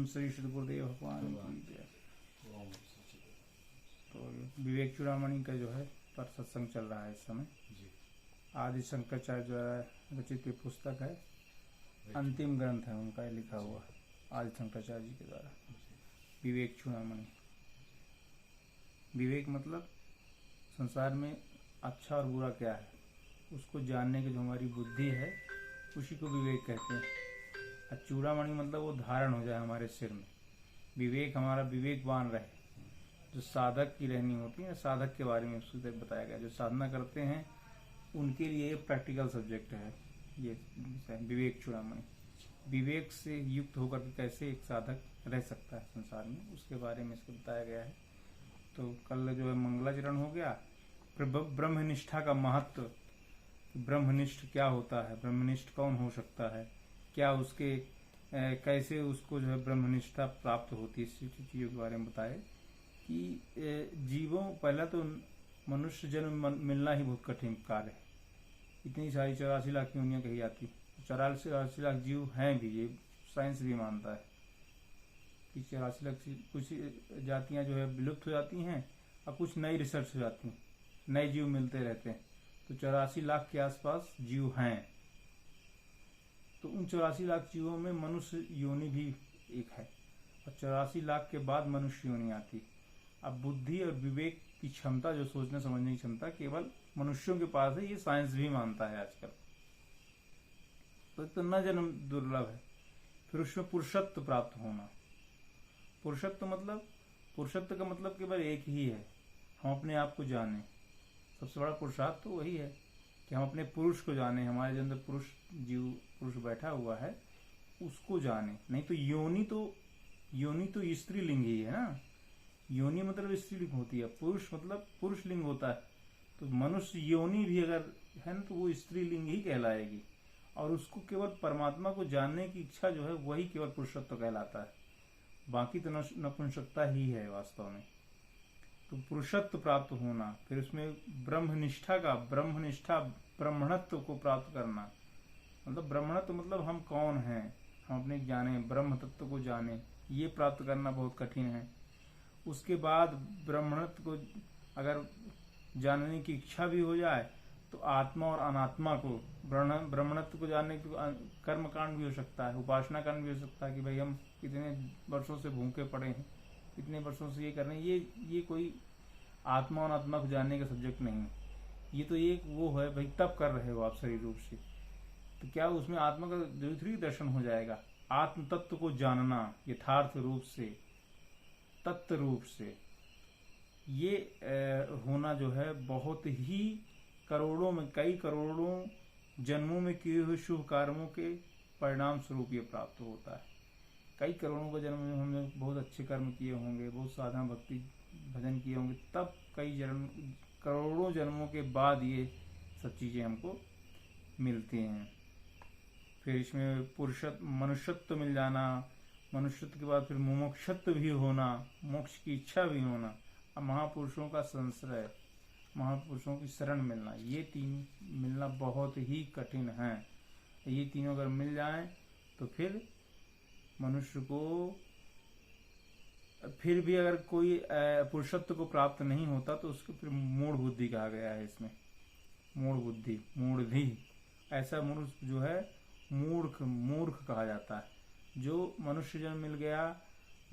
श्री श्री गुरुदेव भगवान की जय। तो विवेक चूड़ामणि का जो है पर सत्संग चल रहा है इस समय। आदि शंकराचार्य द्वारा रचित ये पुस्तक है, अंतिम ग्रंथ है उनका, लिखा हुआ आदि शंकराचार्य जी के द्वारा विवेक चूड़ामणि। विवेक मतलब संसार में अच्छा और बुरा क्या है उसको जानने की जो हमारी बुद्धि है उसी को विवेक कहते हैं। और चूड़ामणि मतलब वो धारण हो जाए हमारे सिर में, विवेक हमारा विवेकवान रहे। जो साधक की रहनी होती है, साधक के बारे में उससे बताया गया, जो साधना करते हैं उनके लिए प्रैक्टिकल सब्जेक्ट है ये विवेक चूड़ामणि। विवेक से युक्त होकर के कैसे एक साधक रह सकता है संसार में, उसके बारे में इसको बताया गया है। तो कल जो है मंगलाचरण हो गया, फिर ब्रह्मनिष्ठा का महत्व, ब्रह्मनिष्ठ क्या होता है, ब्रह्मनिष्ठ कौन हो सकता है, क्या उसके कैसे उसको जो है ब्रह्मनिष्ठा प्राप्त होती है, इस चीज़ों के बारे में बताए कि जीवों, पहला तो मनुष्य जन्म मिलना ही बहुत कठिन कार्य है। इतनी सारी 84 लाख योनियां कही जाती, 84 लाख जीव हैं भी, ये साइंस भी मानता है कि 84 लाख कुछ जातियां जो है विलुप्त हो जाती हैं और कुछ नई रिसर्च हो जाती हैं, नए जीव मिलते रहते हैं। तो 84 लाख के आसपास जीव हैं। तो उन 84 लाख जीवों में मनुष्य योनि भी एक है, और 84 लाख के बाद मनुष्य योनि आती। अब बुद्धि और विवेक की क्षमता, जो सोचने समझने की क्षमता केवल मनुष्यों के पास है, ये साइंस भी मानता है आजकल। तो न जन्म दुर्लभ है। फिर उसमें पुरुषत्व प्राप्त होना। पुरुषत्व का मतलब केवल एक ही है, हम अपने आप को जाने। सबसे बड़ा पुरुषार्थ तो वही है कि हम अपने पुरुष को जाने, हमारे अंदर पुरुष बैठा हुआ है उसको जाने। नहीं तो योनि तो स्त्रीलिंग ही है ना, योनि मतलब स्त्रीलिंग होती है, पुरुष मतलब पुरुष लिंग होता है। तो मनुष्य योनि भी अगर है ना तो वो स्त्रीलिंग ही कहलाएगी, और उसको केवल परमात्मा को जानने की इच्छा जो है वही केवल पुरुषत्व कहलाता है, बाकी तो नपुंसकता ही है वास्तव में। तो पुरुषत्व प्राप्त होना, फिर उसमें ब्रह्मनिष्ठा ब्रह्मणत्व को प्राप्त करना। मतलब ब्रह्मणत्व मतलब हम कौन हैं, हम अपने जाने, ब्रह्म तत्व को जाने, ये प्राप्त करना बहुत कठिन है। उसके बाद ब्रह्मणत्व को अगर जानने की इच्छा भी हो जाए तो आत्मा और अनात्मा को, ब्रह्मणत्व को जानने के कर्म कांड भी हो सकता है, उपासना कांड भी हो सकता है कि भाई हम कितने वर्षों से भूखे पड़े हैं, इतने वर्षों से ये कर रहे हैं, ये कोई आत्मा और आत्मा को जानने का सब्जेक्ट नहीं है। ये तो एक वो है भाई, तब कर रहे हो आप शरीर रूप से, तो क्या उसमें आत्मा का जरूरी दर्शन हो जाएगा। आत्म तत्व को जानना यथार्थ रूप से, तत्व रूप से, ये होना जो है बहुत ही कई करोड़ों जन्मों में किए हुए शुभ कर्मों के परिणाम स्वरूप ये प्राप्त होता है। कई करोड़ों के जन्म में हमने बहुत अच्छे कर्म किए होंगे, बहुत साधना भक्ति भजन किए होंगे, तब करोड़ों जन्मों के बाद ये सब चीजें हमको मिलती हैं। फिर इसमें मनुष्यत्व मिल जाना, मनुष्यत्व के बाद फिर मुमुक्षत्व भी होना, मोक्ष की इच्छा भी होना, और महापुरुषों का संश्रय, महापुरुषों की शरण मिलना, ये तीन मिलना बहुत ही कठिन है। ये तीनों अगर मिल जाएं तो फिर मनुष्य को, फिर भी अगर कोई पुरुषत्व को प्राप्त नहीं होता तो उसको फिर मूढ़ बुद्धि कहा गया है। इसमें मूढ़ ऐसा मनुष्य जो है मूर्ख कहा जाता है। जो मनुष्य जन्म मिल गया,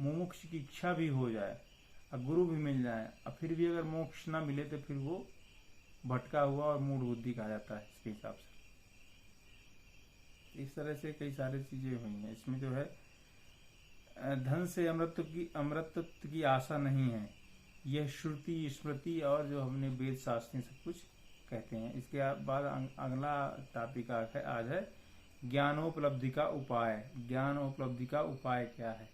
मोक्ष की इच्छा भी हो जाए और गुरु भी मिल जाए और फिर भी अगर मोक्ष ना मिले तो फिर वो भटका हुआ और मूढ़ बुद्धि कहा जाता है इसके हिसाब से। इस तरह से कई सारी चीजें हुई हैं। इसमें जो है धन से अमृतत्व की आशा नहीं है, यह श्रुति स्मृति और जो हमने वेद शास्त्र सब कुछ कहते हैं। इसके बाद अगला टॉपिक आज है ज्ञानोपलब्धि का उपाय। ज्ञानोपलब्धि का उपाय क्या है,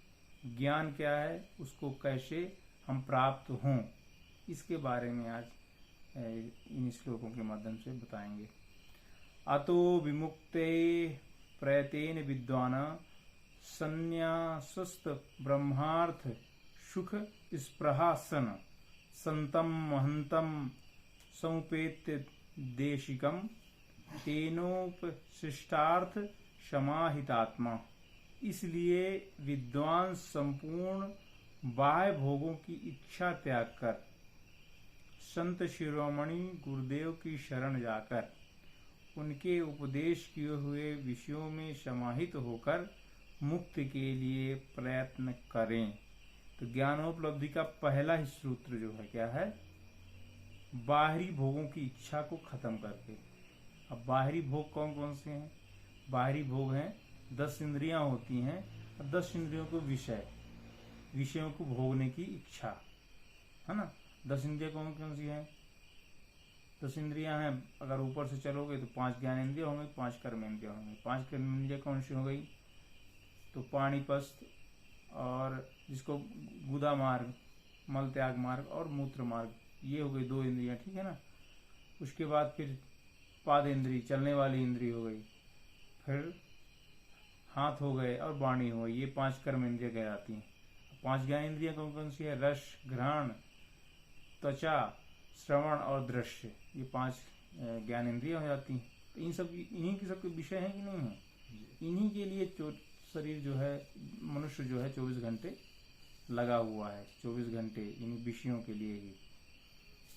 ज्ञान क्या है, उसको कैसे हम प्राप्त हों, इसके बारे में आज इन श्लोकों के माध्यम से बताएंगे। अतो विमुक्ते प्रयतेन विद्वान संन्यासस्त ब्रह्मार्थ सुख स्पृहासन संतम महंतम समुपेत्य देशिकम तेनोपशिष्टार्थ समाहितात्मा इसलिए विद्वान संपूर्ण बाह्य भोगों की इच्छा त्याग कर संत शिरोमणि गुरुदेव की शरण जाकर उनके उपदेश किए हुए विषयों में समाहित होकर मुक्ति के लिए प्रयत्न करें। तो ज्ञानोपलब्धि का पहला ही सूत्र जो है क्या है, बाहरी भोगों की इच्छा को खत्म करके। अब बाहरी भोग कौन कौन से हैं? बाहरी भोग हैं 10 इंद्रियां होती हैं और 10 इंद्रियों को विषयों को भोगने की इच्छा है ना। 10 इंद्रियां कौन कौन सी हैं? 10 इंद्रियां हैं, अगर ऊपर से चलोगे तो 5 ज्ञान इंद्रिय होंगे, 5 कर्म इंद्रिय होंगे। 5 कर्म इंद्रिय कौन सी हो गई? तो पाणिपस्त और जिसको गुदा मार्ग, मल त्याग मार्ग और मूत्र मार्ग, ये हो गई 2 इंद्रियां, ठीक है ना। उसके बाद फिर पाद इंद्री, चलने वाली इंद्री हो गई, फिर हाथ हो गए और वाणी हो गई, ये 5 कर्म इंद्रिय कहलाती हैं। 5 ज्ञान इंद्रियां कौन कौन सी है? रस, घ्राण, त्वचा, श्रवण और दृश्य, ये 5 ज्ञान इंद्रियां हो जाती हैं। तो इन्हीं की सबके विषय हैं कि नहीं है? इन्हीं के लिए शरीर जो है, मनुष्य जो है 24 घंटे लगा हुआ है, 24 घंटे इन विषयों के लिए ही।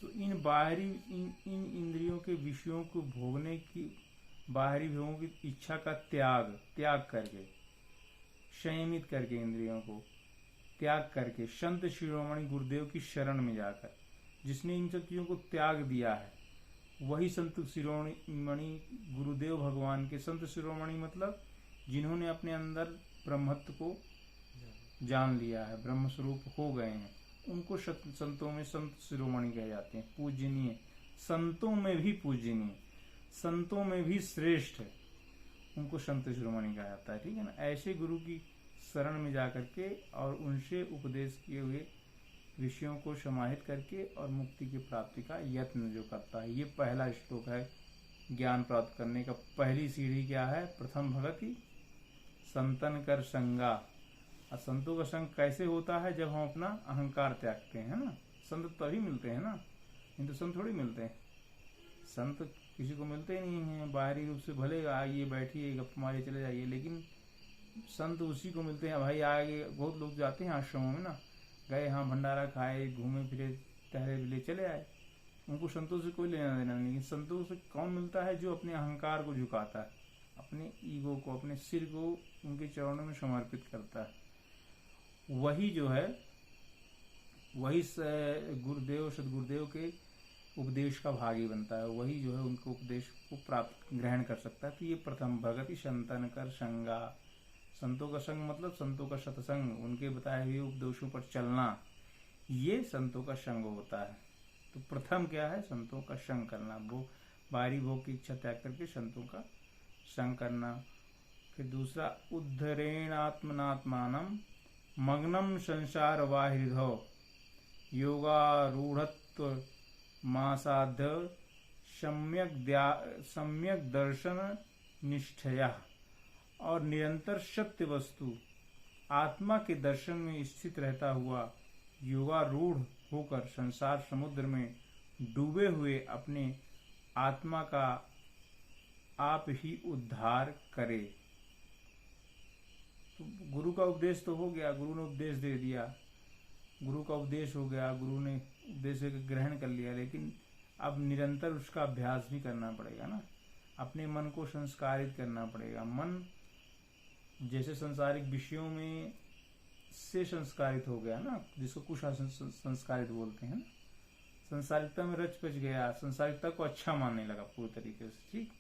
तो इन बाहरी इन इंद्रियों के विषयों को भोगने की, बाहरी भोगों की इच्छा का त्याग करके, संयमित करके, इंद्रियों को त्याग करके संत शिरोमणि गुरुदेव की शरण में जाकर, जिसने इन सब चीजों को त्याग दिया है वही संत शिरोमणि गुरुदेव भगवान के, संत शिरोमणि मतलब जिन्होंने अपने अंदर ब्रह्मत्व को जान लिया है, ब्रह्म स्वरूप हो गए हैं, उनको संतों में संत शिरोमणि कहे जाते हैं। पूजनीय, संतों में भी पूजनीय, संतों में भी श्रेष्ठ, उनको संत शिरोमणि कहा जाता है, ठीक है ना। ऐसे गुरु की शरण में जाकर के और उनसे उपदेश किए हुए विषयों को समाहित करके और मुक्ति की प्राप्ति का यत्न जो करता है, ये पहला श्लोक है। ज्ञान प्राप्त करने का पहली सीढ़ी क्या है? प्रथम भगति संतन कर संगा। और संतों का संग कैसे होता है? जब हम अपना अहंकार त्यागते हैं ना। संत तभी मिलते हैं ना, नहीं तो संत थोड़ी मिलते हैं। संत किसी को मिलते ही नहीं है, बाहरी रूप से भले आइए बैठिए गप मारिए चले जाइए, लेकिन संत उसी को मिलते हैं। भाई आगे बहुत लोग जाते हैं आश्रमों में ना, गए हाँ भंडारा खाए, घूमे फिरे, टहले बिले, चले आए, उनको संतों से कोई लेना देना नहीं। लेकिन संतों से कौन मिलता है? जो अपने अहंकार को झुकाता है, अपने ईगो को, अपने सिर को उनके चरणों में समर्पित करता है, वही जो है, वही गुरुदेव सदगुरुदेव के उपदेश का भागी बनता है, वही जो है उनको उपदेश को प्राप्त ग्रहण कर सकता है। तो ये प्रथम भगति संतन कर संगा। संतों का संग मतलब संतों का सत्संग, उनके बताए हुए उपदेशों पर चलना, ये संतों का संग होता है। तो प्रथम क्या है? संतों का संग करना, वो बाहरी भोग की इच्छा त्याग करके संतों का संग करना। फिर दूसरा, उद्धरेण आत्मनात्मानम मग्नम संसार वाहृदो योगारूढ़त्व मासाध्य सम्यक दर्शन निष्ठया। और निरंतर सत्य वस्तु आत्मा के दर्शन में स्थित रहता हुआ योगारूढ़ होकर संसार समुद्र में डूबे हुए अपने आत्मा का आप ही उद्धार करे। तो गुरु का उपदेश तो हो गया, गुरु ने उपदेश दे दिया, गुरु का उपदेश हो गया, गुरु ने उपदेश ग्रहण कर लिया, लेकिन अब निरंतर उसका अभ्यास भी करना पड़ेगा ना। अपने मन को संस्कारित करना पड़ेगा। मन जैसे संसारिक विषयों में से संस्कारित हो गया ना, जिसको कुशासन संस्कारित बोलते हैं ना, संसारिकता में रच पच गया, संसारिकता को अच्छा मानने लगा पूरी तरीके से, ठीक।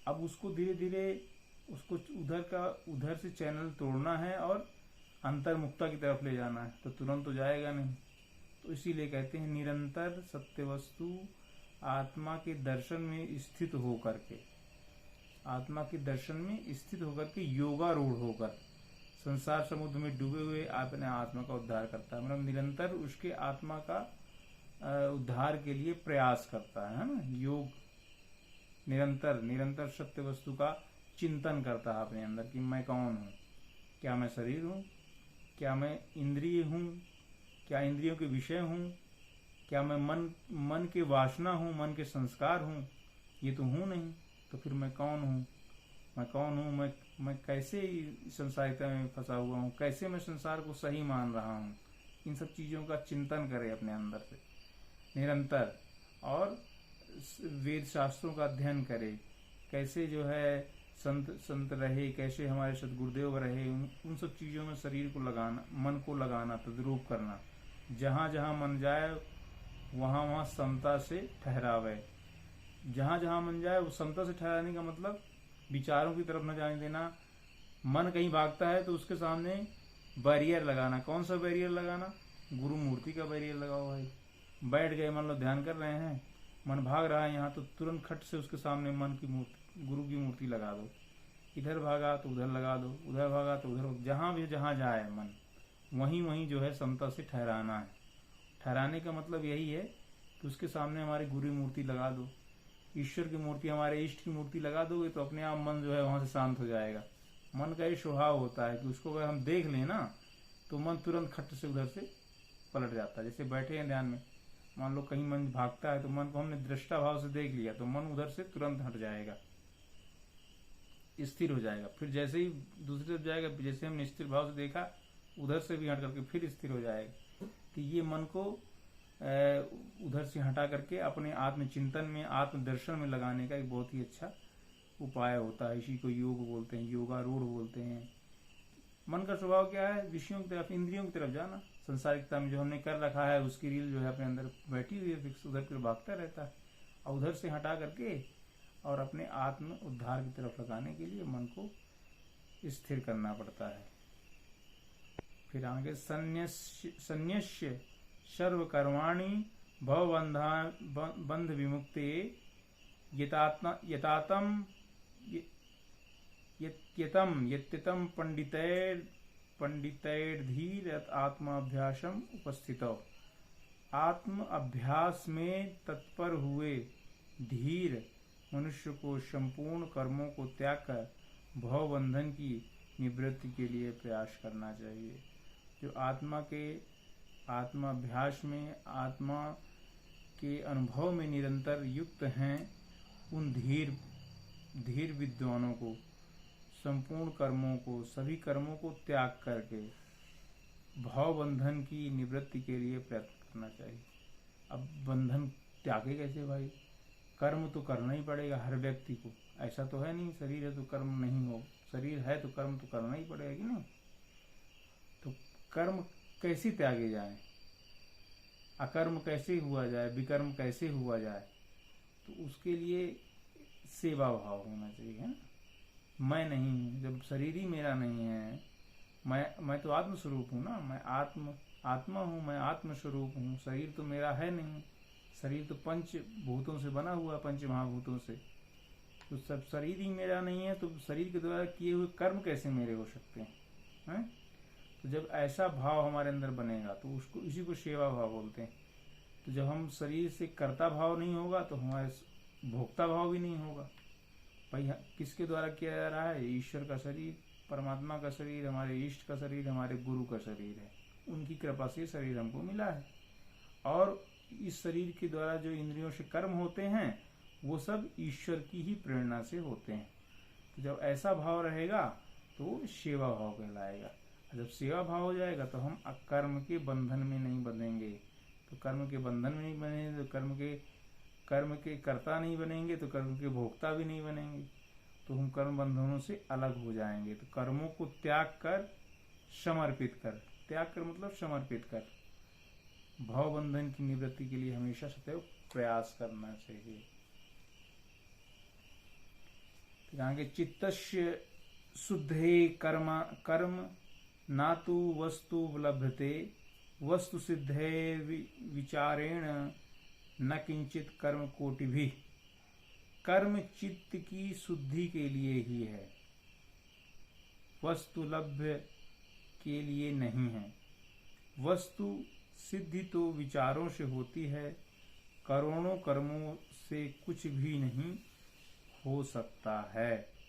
अब उसको धीरे धीरे उसको उधर से चैनल तोड़ना है और अंतर्मुक्ता की तरफ ले जाना है, तो तुरंत तो जाएगा नहीं। तो इसीलिए कहते हैं निरंतर सत्य वस्तु आत्मा के दर्शन में स्थित होकर के, आत्मा के दर्शन में स्थित होकर के योगारूढ़ होकर संसार समुद्र में डूबे हुए अपने आत्मा का उद्धार करता है। मतलब निरंतर उसके आत्मा का उद्धार के लिए प्रयास करता है ना। योग निरंतर सत्य वस्तु का चिंतन करता है अपने अंदर कि मैं कौन हूँ, क्या मैं शरीर हूँ, क्या मैं इंद्रिय हूँ, क्या इंद्रियों के विषय हूँ, क्या मैं मन के वासना हूँ, मन के संस्कार हूँ, ये तो हूँ नहीं, तो फिर मैं कौन हूँ, मैं कौन हूँ, मैं कैसे संसारिता में फंसा हुआ हूँ, कैसे मैं संसार को सही मान रहा हूँ। इन सब चीज़ों का चिंतन करे अपने अंदर से निरंतर, और वेद शास्त्रों का अध्ययन करे, कैसे जो है संत रहे, कैसे हमारे सदगुरुदेव रहे, उन सब चीज़ों में शरीर को लगाना, मन को लगाना, तद्रूप करना। जहाँ जहाँ मन जाए वहाँ वहाँ समता से ठहरावे। जहाँ जहाँ मन जाए वो समता से ठहराने का मतलब विचारों की तरफ न जाने देना। मन कहीं भागता है तो उसके सामने बैरियर लगाना। कौन सा बैरियर लगाना? गुरु मूर्ति का बैरियर लगाओ भाई। बैठ गए, मान लो ध्यान कर रहे हैं, मन भाग रहा है यहाँ, तो तुरंत खट से उसके सामने मन की मूर्ति, गुरु की मूर्ति लगा दो। इधर भागा तो उधर लगा दो, उधर भागा तो उधर, जहाँ भी जहाँ जाए मन वहीं वहीं जो है समता से ठहराना है। ठहराने का मतलब यही है कि उसके सामने हमारी गुरु मूर्ति लगा दो, ईश्वर की मूर्ति, हमारे इष्ट की मूर्ति लगा दोगे तो अपने आप मन जो है वहाँ से शांत हो जाएगा। मन का ये स्वभाव होता है कि उसको अगर हम देख लें ना तो मन तुरंत खट से उधर से पलट जाता है। जैसे बैठे हैं ध्यान में, मान लो कहीं मन भागता है तो मन को हमने दृष्टा भाव से देख लिया तो मन उधर से तुरंत हट जाएगा, स्थिर हो जाएगा। फिर जैसे ही दूसरी तरफ जाएगा, जैसे हमने स्थिर भाव से देखा उधर से भी हट करके फिर स्थिर हो जाएगा। तो ये मन को उधर से हटा करके अपने आत्मचिंतन में, आत्मदर्शन में लगाने का एक बहुत ही अच्छा उपाय होता है। इसी को योग बोलते हैं, योगारूढ़ बोलते हैं। मन का स्वभाव क्या है? विषयों की तरफ, इंद्रियों की तरफ जाना। संसारिकता में जो हमने कर रखा है उसकी रील जो है अपने अंदर बैठी हुई है, फिक्स उधर फिर भागता रहता है। और उधर से हटा करके और अपने आत्म उद्धार की तरफ लगाने के लिए मन को स्थिर करना पड़ता है। फिर आगे संन्यस्य सर्व कर्माणि भवबंध विमुक्ते यत्यतम पंडितैर्धीर आत्माभ्यासम उपस्थितौ। आत्म अभ्यास में तत्पर हुए धीर मनुष्य को संपूर्ण कर्मों को त्याग कर भवबंधन की निवृत्ति के लिए प्रयास करना चाहिए। जो आत्माभ्यास में, आत्मा के अनुभव में निरंतर युक्त हैं, उन धीर विद्वानों को संपूर्ण कर्मों को, सभी कर्मों को त्याग करके भवबंधन की निवृत्ति के लिए प्रयत्न करना चाहिए। अब बंधन त्यागे कैसे भाई? कर्म तो करना ही पड़ेगा हर व्यक्ति को। ऐसा तो है नहीं शरीर है तो कर्म नहीं हो, शरीर है तो कर्म तो करना ही पड़ेगा कि नहीं? तो कर्म कैसे त्यागे जाए, अकर्म कैसे हुआ जाए, विकर्म कैसे हुआ जाए? तो उसके लिए सेवा भाव होना चाहिए, है ना? मैं नहीं हूँ, जब शरीर ही मेरा नहीं है, मैं तो आत्म स्वरूप हूँ ना, मैं आत्मा हूँ, मैं आत्म स्वरूप हूँ। शरीर तो मेरा है नहीं, शरीर तो पंच भूतों से बना हुआ, पंच महाभूतों से। तो सब शरीर ही मेरा नहीं है, तो शरीर के द्वारा किए हुए कर्म कैसे मेरे हो सकते हैं? तो जब ऐसा भाव हमारे अंदर बनेगा तो उसको, इसी को सेवा भाव बोलते हैं। तो जब हम शरीर से कर्ता भाव नहीं होगा तो हमारे भोक्ता भाव भी नहीं होगा। भाई किसके द्वारा किया जा रहा है? ईश्वर का शरीर, परमात्मा का शरीर, हमारे इष्ट का शरीर, हमारे गुरु का शरीर है। उनकी कृपा से शरीर हमको मिला है, और इस शरीर के द्वारा जो इंद्रियों से कर्म होते हैं वो सब ईश्वर की ही प्रेरणा से होते हैं। तो जब ऐसा भाव रहेगा तो सेवा भाव कहलाएगा। जब सेवा भाव हो जाएगा तो हम कर्म के बंधन में नहीं बनेंगे। तो कर्म के बंधन में नहीं बनेंगे तो कर्म के कर्ता नहीं बनेंगे, तो कर्म के भोक्ता भी नहीं बनेंगे। तो हम कर्म बंधनों से अलग हो जाएंगे। तो कर्मों को त्याग कर, समर्पित कर, त्याग कर मतलब समर्पित कर, भाव बंधन की निवृत्ति के लिए हमेशा सदैव प्रयास करना चाहिए। फिर आगे चित्तस्य शुद्धे कर्म ना तो वस्तु लभ्यते वस्तु सिद्धे विचारेण न किंचित कर्म कोटि भी। कर्म चित्त की शुद्धि के लिए ही है, वस्तु लभ्य के लिए नहीं है। वस्तु सिद्धि तो विचारों से होती है, करोड़ों कर्मों से कुछ भी नहीं हो सकता है।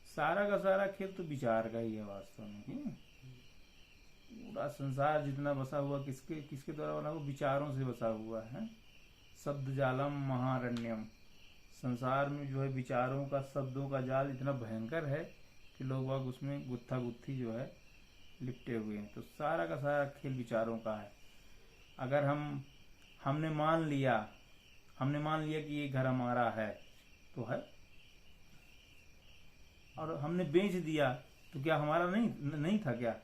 सारा का सारा खेल तो विचार का ही है वास्तव में। पूरा संसार जितना बसा हुआ किसके द्वारा बना हुआ? विचारों से बसा हुआ है। शब्द जालम महारण्यम, संसार में जो है विचारों का, शब्दों का जाल इतना भयंकर है कि लोग बाग उसमें गुत्था गुत्थी जो है लिपटे हुए हैं। तो सारा का सारा खेल विचारों का है। अगर हमने मान लिया कि ये घर हमारा है तो है, और हमने बेच दिया तो क्या हमारा नहीं था क्या?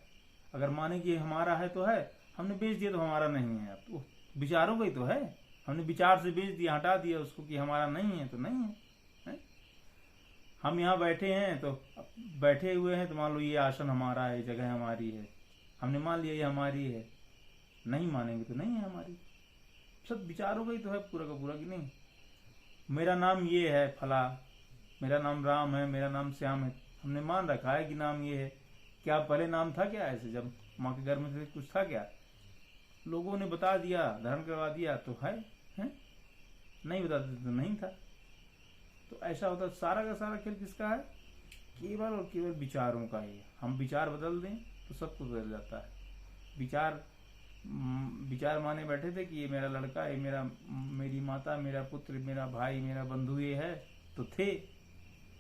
अगर माने कि हमारा है तो है, हमने बेच दिया तो हमारा नहीं है। तो विचारों का ही तो है। हमने विचार से बेच दिया, हटा दिया उसको कि हमारा नहीं है तो नहीं है। हम यहाँ बैठे हैं तो बैठे हुए हैं तो मान लो ये आसन हमारा है, जगह हमारी है, हमने मान लिया ये हमारी है। नहीं मानेंगे तो नहीं है हमारी। सब विचारों का ही तो है पूरा का पूरा, कि नहीं? मेरा नाम ये है फला, मेरा नाम राम है, मेरा नाम श्याम है, हमने मान रखा है कि नाम ये है। क्या पहले नाम था क्या? ऐसे जब माँ के घर में से कुछ था क्या? लोगों ने बता दिया, धारण करवा दिया तो है? नहीं बताते तो नहीं था। तो ऐसा होता, सारा का सारा खेल किसका है? केवल और केवल विचारों का ही। हम विचार बदल दें तो सब कुछ बदल जाता है। विचार माने बैठे थे कि ये मेरा लड़का, ये मेरी माता, मेरा पुत्र, मेरा भाई, मेरा बंधु ये है, तो थे,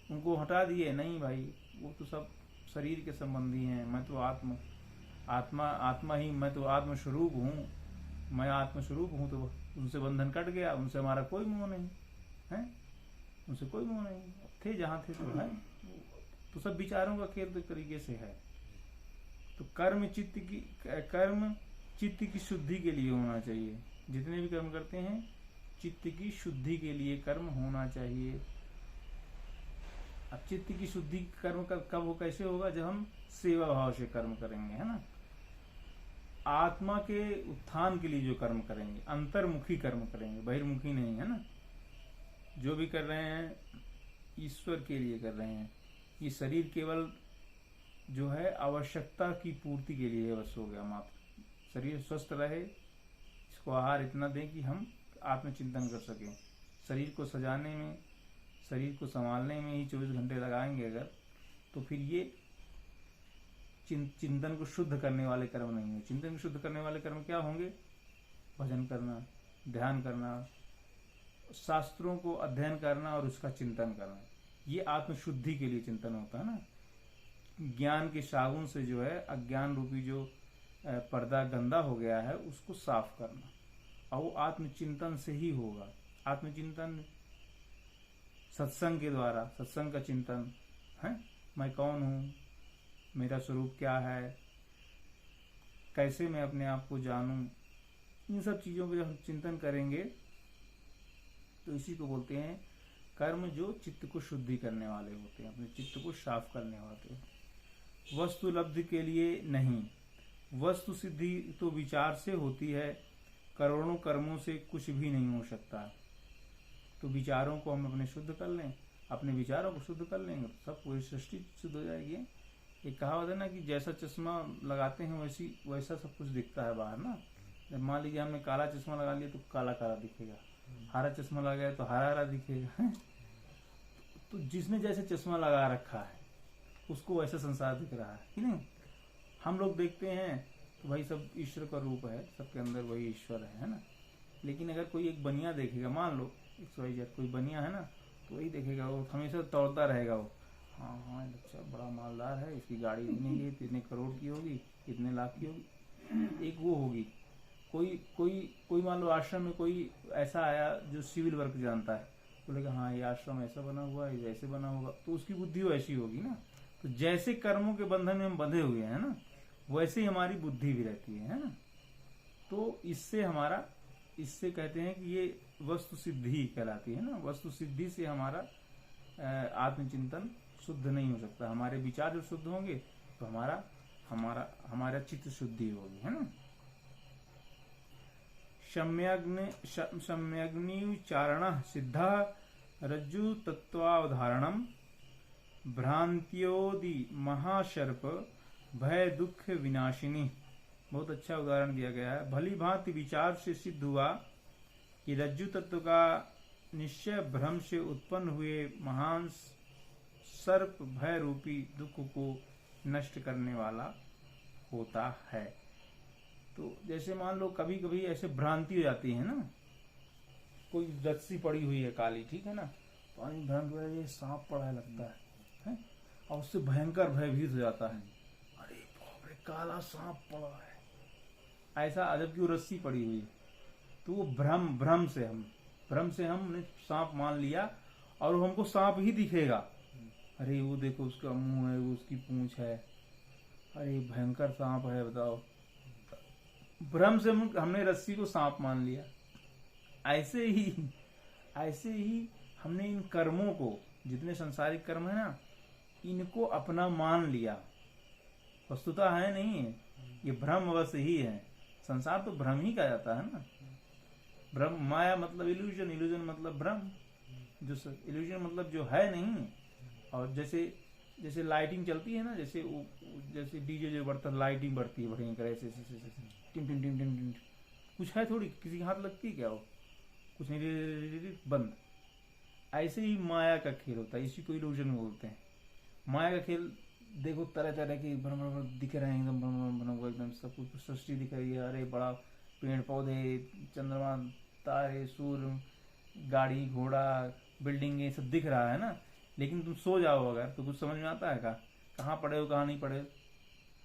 उनको हटा दिए। नहीं भाई, वो तो सब शरीर के संबंधी हैं। मैं तो आत्मा ही, मैं तो आत्मस्वरूप हूँ। मैं आत्मस्वरूप हूँ, तो उनसे बंधन कट गया, उनसे हमारा कोई मोह नहीं है, उनसे कोई मोह नहीं। थे जहाँ थे तो है। तो सब विचारों का खेल तरीके से है। तो कर्म चित्त की शुद्धि के लिए होना चाहिए। जितने भी कर्म करते हैं, चित्त की शुद्धि के लिए कर्म होना चाहिए। अब चित्त की शुद्धि कर्म कब हो, कैसे होगा? जब हम सेवा भाव से कर्म करेंगे, है ना। आत्मा के उत्थान के लिए जो कर्म करेंगे, अंतर्मुखी कर्म करेंगे, बहिर्मुखी नहीं, है ना। जो भी कर रहे हैं ईश्वर के लिए कर रहे हैं। ये शरीर केवल जो है आवश्यकता की पूर्ति के लिए बस हो गया मात्र। शरीर स्वस्थ रहे, इसको आहार इतना दें कि हम आत्मचिंतन कर सकें। शरीर को सजाने में, शरीर को संभालने में ही 24 घंटे लगाएंगे अगर, तो फिर ये चिंतन को शुद्ध करने वाले कर्म नहीं है। चिंतन को शुद्ध करने वाले कर्म क्या होंगे? भजन करना, ध्यान करना, शास्त्रों को अध्ययन करना और उसका चिंतन करना। ये आत्मशुद्धि के लिए चिंतन होता है ना। ज्ञान के साबुन से जो है अज्ञान रूपी जो पर्दा गंदा हो गया है उसको साफ करना, और वो आत्मचिंतन से ही होगा। आत्मचिंतन सत्संग के द्वारा, सत्संग का चिंतन है। मैं कौन हूँ, मेरा स्वरूप क्या है, कैसे मैं अपने आप को जानूं, इन सब चीजों को जब हम चिंतन करेंगे तो इसी को बोलते हैं कर्म, जो चित्त को शुद्धि करने वाले होते हैं, अपने चित्त को साफ करने वाले। वस्तु लब्धि के लिए नहीं, वस्तु सिद्धि तो विचार से होती है। करोड़ों कर्मों से कुछ भी नहीं हो सकता। तो विचारों को हम अपने शुद्ध कर लें, अपने विचारों को शुद्ध कर लेंगे तो सब पूरी सृष्टि शुद्ध हो जाएगी। एक कहावत है ना कि जैसा चश्मा लगाते हैं वैसा सब कुछ दिखता है बाहर ना। जब मान लीजिए हमने काला चश्मा लगा लिया तो काला काला दिखेगा, हरा चश्मा लगाया तो हरा हरा दिखेगा। तो जिसने जैसे चश्मा लगा रखा है उसको वैसा संसार दिख रहा है कि नहीं। हम लोग देखते हैं तो भाई सब ईश्वर का रूप है, सबके अंदर वही ईश्वर है ना। लेकिन अगर कोई एक बनिया देखेगा, मान लो कोई बनिया है ना, तो वही देखेगा, वो हमेशा तोड़ता रहेगा। वो हाँ अच्छा बड़ा मालदार है, इसकी गाड़ी इतने करोड़ की होगी, इतने लाख की होगी। एक वो होगी, कोई मान लो आश्रम में कोई ऐसा आया जो सिविल वर्क जानता है, बोलेगा हाँ ये आश्रम ऐसा बना हुआ है, ऐसे बना होगा, तो उसकी बुद्धि वैसी होगी ना। तो जैसे कर्मों के बंधन में हम बंधे हुए हैं ना, वैसे ही हमारी बुद्धि भी रहती है ना। तो इससे कहते हैं कि ये वस्तु सिद्धि कहलाती है ना। वस्तु सिद्धि से हमारा आत्मचिंतन शुद्ध नहीं हो सकता। हमारे विचार जो शुद्ध होंगे तो हमारा चित्त शुद्धि होगी, है ना। सम्यग्निचारण सिद्धा रज्जु तत्वावधारणम भ्रांत्योदि महाशर्प भय दुख विनाशिनी। बहुत अच्छा उदाहरण दिया गया है। भली भांति विचार से सिद्ध हुआ कि रज्जु तत्व का निश्चय भ्रम से उत्पन्न हुए महान सर्प भय रूपी दुख को नष्ट करने वाला होता है। तो जैसे मान लो कभी कभी ऐसे भ्रांति हो जाती है ना, कोई रस्सी पड़ी हुई है काली, ठीक है ना, पानी भ्रम के वजह ये सांप पड़ा है लगता है? और उससे भयंकर भयभीत हो जाता है, अरे बाप रे काला सांप पड़ा है, ऐसा। अजब की वो रस्सी पड़ी हुई है। तो वो भ्रम से हमने सांप मान लिया और वो हमको सांप ही दिखेगा। अरे वो देखो उसका मुंह है, वो उसकी पूंछ है, अरे भयंकर सांप है, बताओ। भ्रम से हमने रस्सी को सांप मान लिया। ऐसे ही हमने इन कर्मों को, जितने संसारिक कर्म है ना, इनको अपना मान लिया। वस्तुतः है नहीं है, ये भ्रम अवश्य ही है। संसार तो भ्रम ही कहा जाता है ना। भ्रम, माया मतलब इल्यूजन, इल्यूजन मतलब भ्रम, जो इल्यूजन मतलब जो है नहीं। और जैसे लाइटिंग चलती है ना, जैसे डीजे जो बढ़ता है, लाइटिंग बढ़ती है भयंकर ऐसे टिम टिम टिम टिम टिम, कुछ है थोड़ी, किसी के हाथ लगती है क्या? वो कुछ नहीं, बंद। ऐसे ही माया का खेल होता है, इसी को इल्यूजन बोलते हैं। माया का खेल देखो, तरह तरह के भ्रम दिख रहे हैं, एकदम भ्रम एकदम सब कुछ सृष्टि दिख रही है। अरे बड़ा पेड़ पौधे, चंद्रमा, तारे, सूर्य, गाड़ी घोड़ा, बिल्डिंग, ये सब दिख रहा है ना। लेकिन तुम सो जाओ अगर तो कुछ समझ में आता है? कहाँ पड़े हो, कहाँ नहीं पड़े हो,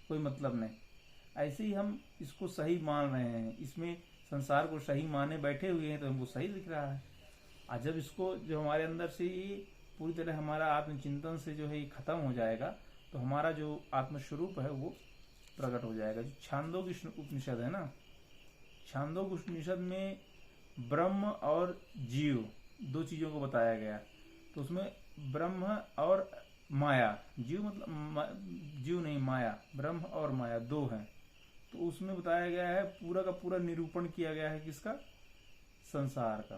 कोई मतलब नहीं। ऐसे ही हम इसको सही मान रहे हैं, इसमें संसार को सही माने बैठे हुए हैं, तो हमको सही दिख रहा है। आज जब इसको, जो हमारे अंदर से ये पूरी तरह हमारा आत्मचिंतन से जो है ये खत्म हो जाएगा, तो हमारा जो आत्मस्वरूप है वो प्रकट हो जाएगा। जो छांदोग्य उपनिषद है ना, छांदोग्य उपनिषद में ब्रह्म और जीव दो चीजों को बताया गया। तो उसमें ब्रह्म और माया, जीव मतलब जीव नहीं, माया, ब्रह्म और माया दो हैं। तो उसमें बताया गया है, पूरा का पूरा निरूपण किया गया है किसका? संसार का,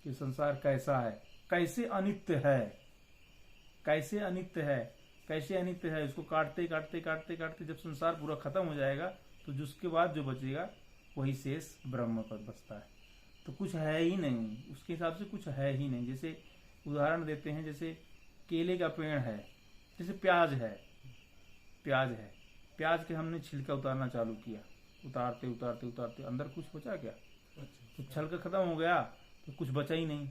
कि संसार कैसा है, कैसे अनित्य है, कैसे अनित्य है, कैसे अनित्य है। इसको काटते काटते काटते काटते जब संसार पूरा खत्म हो जाएगा, तो जिसके बाद जो बचेगा वही शेष ब्रह्म पर बचता है। तो कुछ है ही नहीं, उसके हिसाब से कुछ है ही नहीं। जैसे उदाहरण देते हैं, जैसे केले का पेड़ है, जैसे प्याज है, प्याज के हमने छिलका उतारना चालू किया, उतारते उतारते उतारते अंदर कुछ बचा क्या? तो छिलका खत्म हो गया तो कुछ बचा ही नहीं।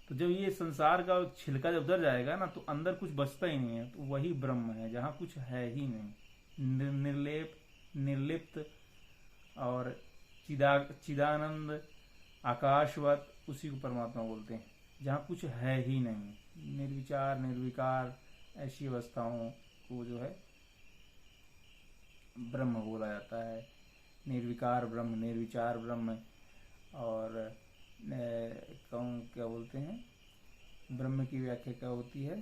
तो जब ये संसार का छिलका जब उतर जाएगा ना, तो अंदर कुछ बचता ही नहीं है। तो वही ब्रह्म है, जहाँ कुछ है ही नहीं, निर्लेप, निर्लिप्त और चिदानंद, आकाशवत, उसी को परमात्मा बोलते हैं। जहाँ कुछ है ही नहीं, निर्विचार निर्विकार, ऐसी अवस्थाओं को जो है ब्रह्म बोला जाता है। निर्विकार ब्रह्म, निर्विचार ब्रह्म, और क्या बोलते हैं, ब्रह्म की व्याख्या क्या होती है?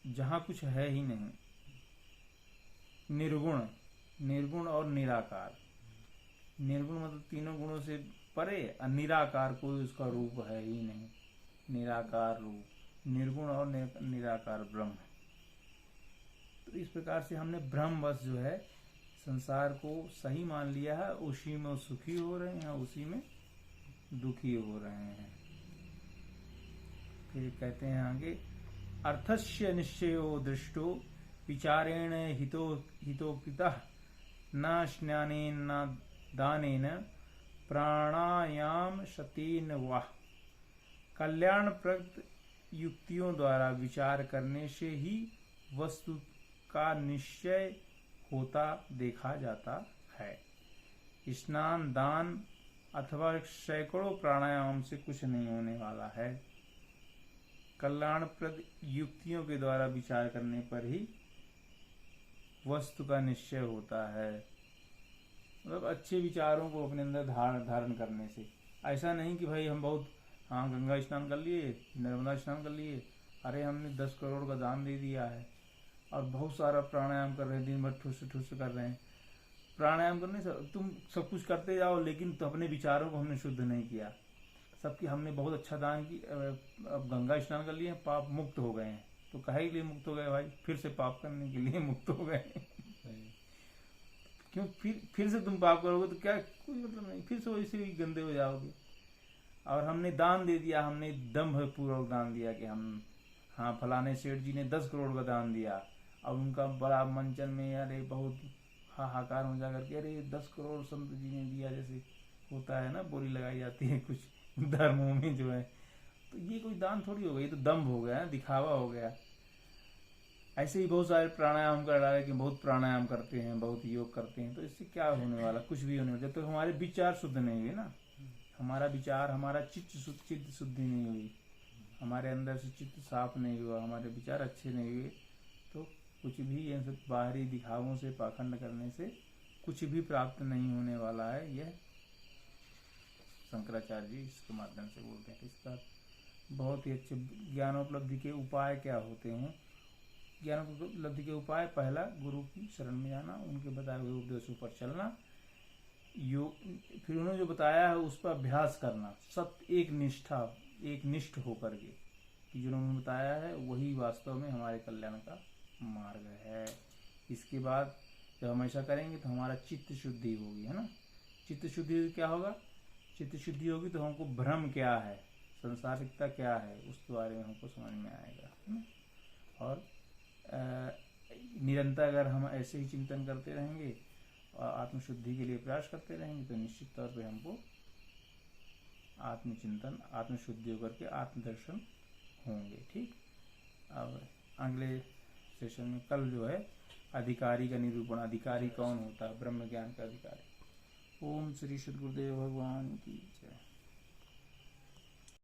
जहाँ कुछ है ही नहीं, निर्गुण, निर्गुण और निराकार। निर्गुण मतलब तीनों गुणों से परे, और निराकार, कोई उसका रूप है ही नहीं, निराकार रूप, निर्गुण और निराकार ब्रह्म। तो इस प्रकार से हमने ब्रह्मवश जो है संसार को सही मान लिया है। उसी में सुखी हो रहे हैं, उसी में दुखी हो रहे हैं। फिर कहते हैं आगे, अर्थस्य निश्चयो दृष्टो विचारेण हितोपितः न स्नानेन न दानेन प्राणायाम शतेन वा। कल्याणप्रद युक्तियों द्वारा विचार करने से ही वस्तु का निश्चय होता देखा जाता है। स्नान, दान अथवा सैकड़ों प्राणायाम से कुछ नहीं होने वाला है। कल्याणप्रद युक्तियों के द्वारा विचार करने पर ही वस्तु का निश्चय होता है। मतलब अच्छे विचारों को अपने अंदर धारण करने से। ऐसा नहीं कि भाई हम बहुत, हाँ गंगा स्नान कर लिए, नर्मदा स्नान कर लिए, अरे हमने 10 करोड़ का दान दे दिया है, और बहुत सारा प्राणायाम कर रहे हैं, दिन भर ठुस ठुस कर रहे हैं। प्राणायाम करने से तुम सब कुछ करते जाओ, लेकिन तो अपने विचारों को हमने शुद्ध नहीं किया। सबकी हमने बहुत अच्छा दान की, अब गंगा स्नान कर लिए, पाप मुक्त हो गए हैं। तो काहे के लिए मुक्त हो गए भाई? फिर से पाप करने के लिए मुक्त हो गए। क्यों? फिर से तुम पाप करोगे तो क्या, कोई मतलब नहीं, फिर से वैसे ही गंदे हो जाओगे। और हमने दान दे दिया, हमने दम्भ पूर्वक दान दिया कि हम, हाँ फलाने सेठ जी ने 10 करोड़ का दान दिया, और उनका बड़ा मंचन में अरे बहुत हाहाकार हो जा करके, अरे 10 करोड़ संत जी ने दिया, जैसे होता है ना, बोली लगाई जाती है कुछ धर्मों में जो है, तो ये कोई दान थोड़ी हो गया, ये तो दम्भ हो गया, दिखावा हो गया। ऐसे ही बहुत सारे प्राणायाम कर रहा है कि बहुत प्राणायाम करते हैं, बहुत योग करते हैं, तो इससे क्या होने वाला, कुछ भी होने वाला। जब तक तो हमारे विचार शुद्ध नहीं हुए ना, हमारा विचार, हमारा चित्त शुद्धि नहीं हुई, हमारे अंदर से चित्त साफ नहीं हुआ, हमारे विचार अच्छे नहीं हुए, तो कुछ भी इन सब बाहरी दिखावों से, पाखंड करने से कुछ भी प्राप्त नहीं होने वाला है। यह शंकराचार्य जी इसके माध्यम से बोलते हैं। इसका बहुत ही अच्छे ज्ञानोपलब्धि के उपाय क्या होते हैं। ज्ञानोपलब्धि के उपाय, पहला गुरु की शरण में जाना, उनके बताए हुए उपदेशों पर चलना, योग, फिर उन्होंने जो बताया है उस पर अभ्यास करना, सब एक निष्ठ होकर के, कि जो उन्होंने बताया है वही वास्तव में हमारे कल्याण का मार्ग है। इसके बाद जब हम ऐसा करेंगे तो हमारा चित्त शुद्धि होगी, है ना। चित्त शुद्धि क्या होगा, चित्त शुद्धि होगी तो हमको भ्रम क्या है, संसारिकता क्या है, उसके बारे में हमको समझ में आएगा, है ना। और निरंतर अगर हम ऐसे ही चिंतन करते रहेंगे और आत्मशुद्धि के लिए प्रयास करते रहेंगे तो निश्चित तौर पे हमको आत्मचिंतन, आत्मशुद्धि होकर के आत्मदर्शन होंगे। ठीक, अब अगले सेशन में कल जो है अधिकारी का निरूपण, अधिकारी कौन होता है, ब्रह्म ज्ञान का अधिकारी। ओम श्री सद्गुरुदेव भगवान की जय।